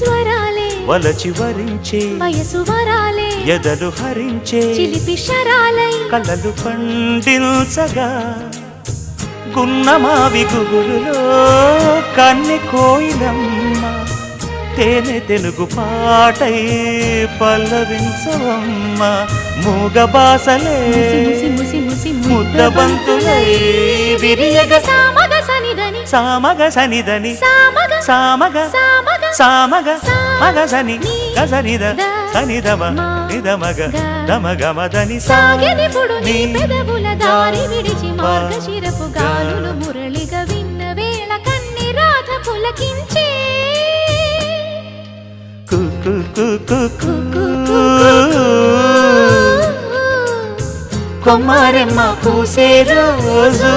స్వరాలే వలచి వరించే వయసు వరాలే ఎదలు హరించే చిలిపి శరాలై కలలు పండించగా గున్నమావి గుగురులో కన్నె కోయిలమ్మ తేనె తెలుగు పాటై పల్లవించవమ్మ మూగ బాసలే ముద్దబంతులై విరియగ సామగ సనిదని సామగ సనిదని సామగ సామగ సామగ సామగ మగ సని గసనిద సనిదమ నిదమగ దమగమదని సాగెనిపుడు నీ పెదవుల దారి విడిచి మార్గశిరపు గాలులు మురళిగా విన్న వేళ కన్ని రాధ పులకించే కొమ్మారెమ్మ పూసే రోజు